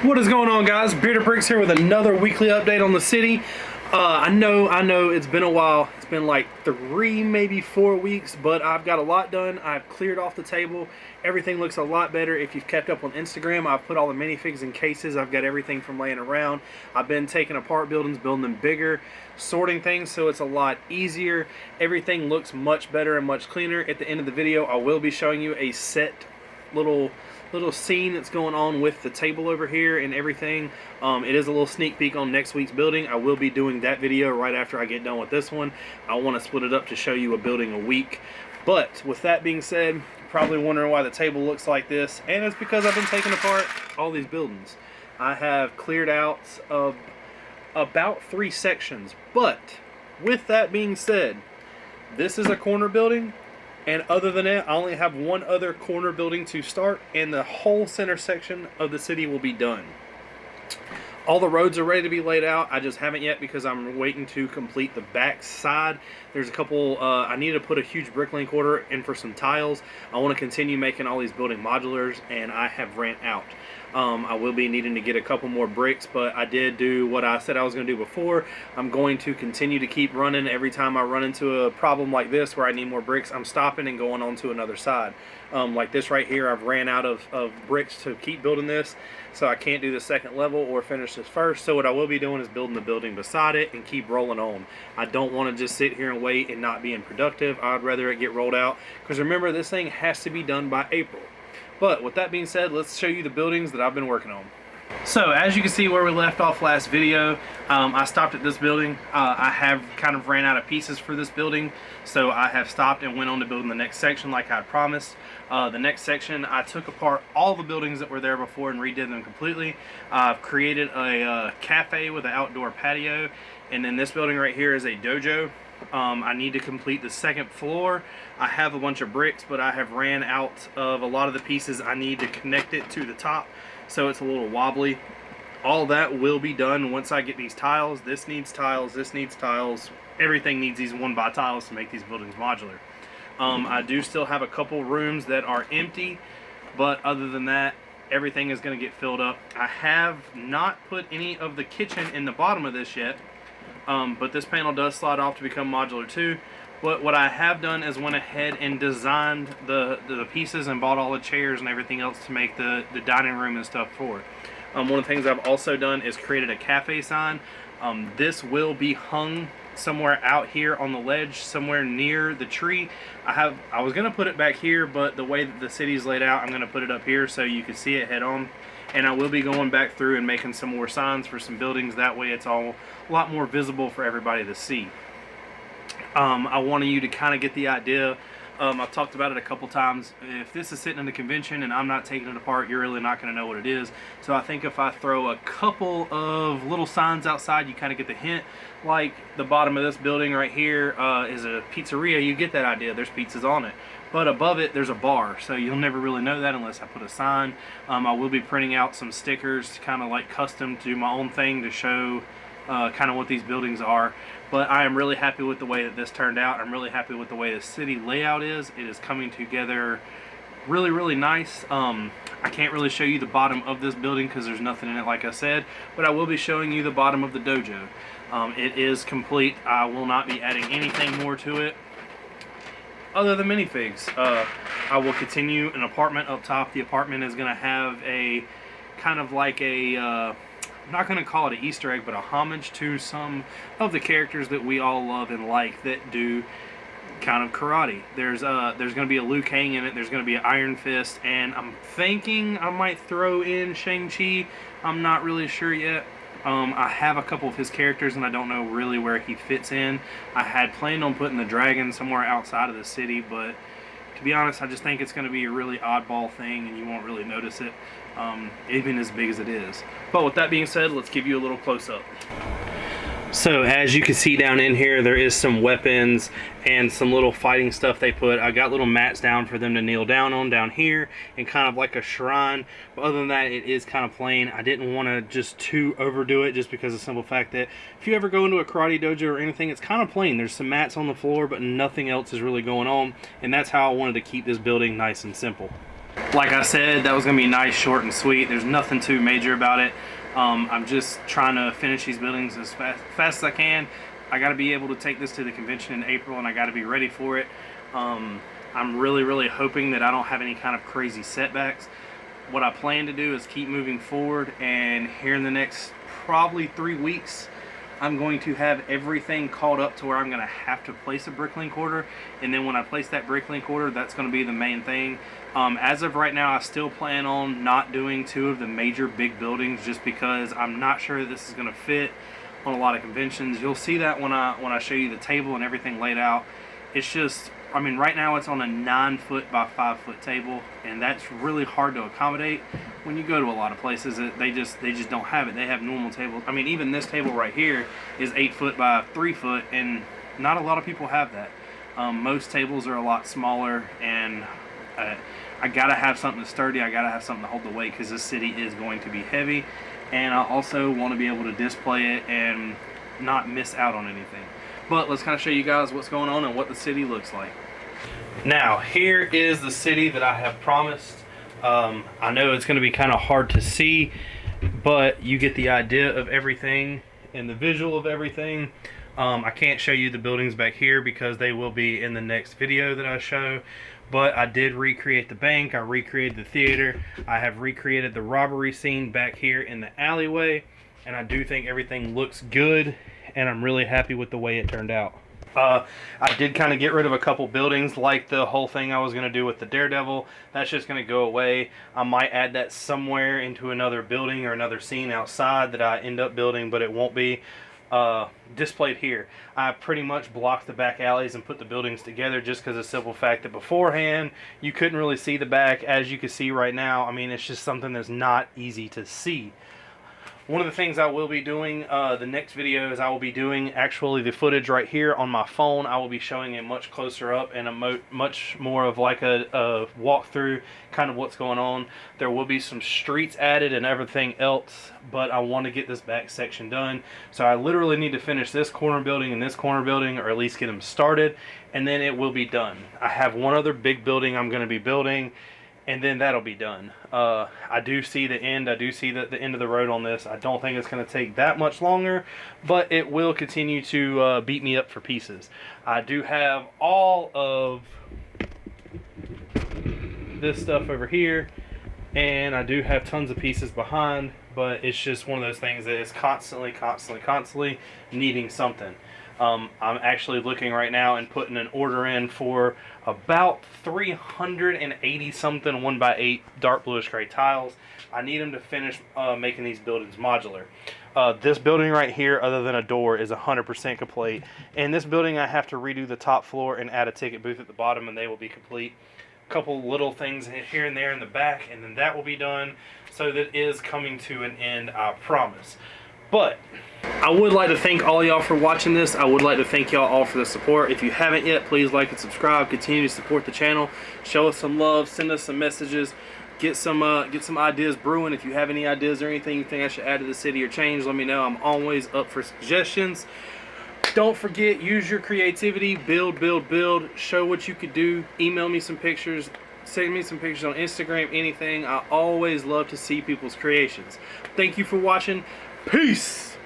What is going on, guys? Bearded Brix here with another weekly update on the city. I know it's been a while. It's been like 3, maybe 4 weeks, but I've got a lot done. I've cleared off the table. Everything looks a lot better. If you've kept up on Instagram, I've put all the minifigs in cases. I've got everything from laying around. I've been taking apart buildings, building them bigger, sorting things so it's a lot easier. Everything looks much better and much cleaner. At the end of the video, I will be showing you a set little scene that's going on with the table over here and everything. It is a little sneak peek on next week's building. I will be doing that video right after I get done with this one. I want to split it up to show you a building a week. But with that being said, you're probably wondering why the table looks like this, and it's because I've been taking apart all these buildings. I have cleared out of about 3 sections, but with that being said, this is a corner building. And other than that, I only have one other corner building to start, and the whole center section of the city will be done. All the roads are ready to be laid out. I just haven't yet because I'm waiting to complete the back side. There's a couple, I need to put a huge brick link order in for some tiles. I want to continue making all these building modulars, and I have ran out. I will be needing to get a couple more bricks, but I did do what I said I was going to do before. I'm going to continue to keep running. Every time I run into a problem like this where I need more bricks, I'm stopping and going on to another side. Like this right here, I've ran out of bricks to keep building this, so I can't do the second level or finish this first. So what I will be doing is building the building beside it and keep rolling on. I don't want to just sit here and wait and not being productive. I'd rather it get rolled out, because remember, this thing has to be done by April. But with that being said, let's show you the buildings that I've been working on. So as you can see where we left off last video, I stopped at this building. I have kind of ran out of pieces for this building, so I have stopped and went on to building the next section like I promised. The next section, I took apart all the buildings that were there before and redid them completely. I've created a cafe with an outdoor patio, and then this building right here is a dojo. I need to complete the second floor. I have a bunch of bricks, but I have ran out of a lot of the pieces. I need to connect it to the top, so it's a little wobbly. All that will be done once I get these tiles. This needs tiles, this needs tiles. Everything needs these 1x tiles to make these buildings modular. I do still have a couple rooms that are empty, but other than that, everything is going to get filled up. I have not put any of the kitchen in the bottom of this yet. But this panel does slide off to become modular too. But what I have done is went ahead and designed the pieces and bought all the chairs and everything else to make the dining room and stuff for it. One of the things I've also done is created a cafe sign. This will be hung somewhere out here on the ledge, somewhere near the tree. I was going to put it back here, but the way that the city's laid out, I'm going to put it up here so you can see it head on. And I will be going back through and making some more signs for some buildings. That way it's all a lot more visible for everybody to see. I wanted you to kind of get the idea. I've talked about it a couple times. If this is sitting in the convention and I'm not taking it apart, you're really not going to know what it is. So I think if I throw a couple of little signs outside, you kind of get the hint. Like the bottom of this building right here is a pizzeria. You get that idea. There's pizzas on it. But above it, there's a bar, so you'll never really know that unless I put a sign. I will be printing out some stickers, kind of like custom, to do my own thing to show kind of what these buildings are. But I am really happy with the way that this turned out. I'm really happy with the way the city layout is. It is coming together really, really nice. I can't really show you the bottom of this building because there's nothing in it, like I said, but I will be showing you the bottom of the dojo. It is complete. I will not be adding anything more to it other than minifigs. I will continue an apartment up top. The apartment is going to have a kind of like a, I'm not going to call it an Easter egg, but a homage to some of the characters that we all love and like that do kind of karate. There's going to be a Liu Kang in it. There's going to be an Iron Fist, and I'm thinking I might throw in Shang-Chi. I'm not really sure yet. I have a couple of his characters and I don't know really where he fits in. I had planned on putting the dragon somewhere outside of the city, but to be honest, I just think it's going to be a really oddball thing and you won't really notice it, even as big as it is. But with that being said, let's give you a little close-up. So as you can see down in here, there is some weapons and some little fighting stuff they put. I got little mats down for them to kneel down on down here and kind of like a shrine. But other than that, it is kind of plain. I didn't want to just too overdo it, just because of the simple fact that if you ever go into a karate dojo or anything, it's kind of plain. There's some mats on the floor, but nothing else is really going on. And that's how I wanted to keep this building nice and simple. Like I said, that was going to be nice, short, and sweet. There's nothing too major about it. I'm just trying to finish these buildings as fast as I can. I got to be able to take this to the convention in April, and I got to be ready for it. I'm really hoping that I don't have any kind of crazy setbacks. What I plan to do is keep moving forward, and here in the next probably 3 weeks, I'm going to have everything caught up to where I'm going to have to place a bricklink order. And then when I place that bricklink order, that's going to be the main thing. As of right now, I still plan on not doing 2 of the major big buildings, just because I'm not sure that this is going to fit on a lot of conventions. You'll see that when I show you the table and everything laid out. It's just, I mean, right now it's on a 9-foot by 5-foot table, and that's really hard to accommodate. When you go to a lot of places, they just don't have it. They have normal tables. I mean, even this table right here is 8 foot by 3 foot, and not a lot of people have that. Most tables are a lot smaller, and I gotta have something that's sturdy. I gotta have something to hold the weight, because this city is going to be heavy, and I also want to be able to display it and not miss out on anything. But let's kind of show you guys what's going on and what the city looks like. Now, here is the city that I have promised. I know it's going to be kind of hard to see, but you get the idea of everything and the visual of everything. I can't show you the buildings back here because they will be in the next video that I show, but I did recreate the bank, I recreated the theater, I have recreated the robbery scene back here in the alleyway, and I do think everything looks good, and I'm really happy with the way it turned out. I did kind of get rid of a couple buildings, like the whole thing I was going to do with the Daredevil. That's just going to go away. I might add that somewhere into another building or another scene outside that I end up building, but it won't be displayed here. I pretty much blocked the back alleys and put the buildings together, just because of the simple fact that beforehand you couldn't really see the back. As you can see right now, I mean, it's just something that's not easy to see. One of the things I will be doing, the next video, is I will be doing actually the footage right here on my phone. I will be showing it much closer up and a much more of like a walkthrough, kind of what's going on. There will be some streets added and everything else, but I want to get this back section done. So I literally need to finish this corner building and this corner building, or at least get them started, and then it will be done. I have one other big building I'm going to be building, and then that'll be done. I do see the end. I do see the end of the road on this. I don't think it's going to take that much longer, but it will continue to beat me up for pieces. I do have all of this stuff over here, and I do have tons of pieces behind, but it's just one of those things that is constantly needing something. I'm actually looking right now and putting an order in for about 380 something 1x8 dark bluish gray tiles. I need them to finish making these buildings modular. This building right here, other than a door, is 100% complete. And this building, I have to redo the top floor and add a ticket booth at the bottom, and they will be complete. A couple little things here and there in the back, and then that will be done. So that is coming to an end, I promise. But I would like to thank all y'all for watching this. I would like to thank y'all all for the support. If you haven't yet, please like and subscribe. Continue to support the channel. Show us some love. Send us some messages. Get some ideas brewing. If you have any ideas or anything you think I should add to the city or change, let me know. I'm always up for suggestions. Don't forget, use your creativity. Build. Show what you could do. Email me some pictures. Send me some pictures on Instagram, anything. I always love to see people's creations. Thank you for watching. Peace!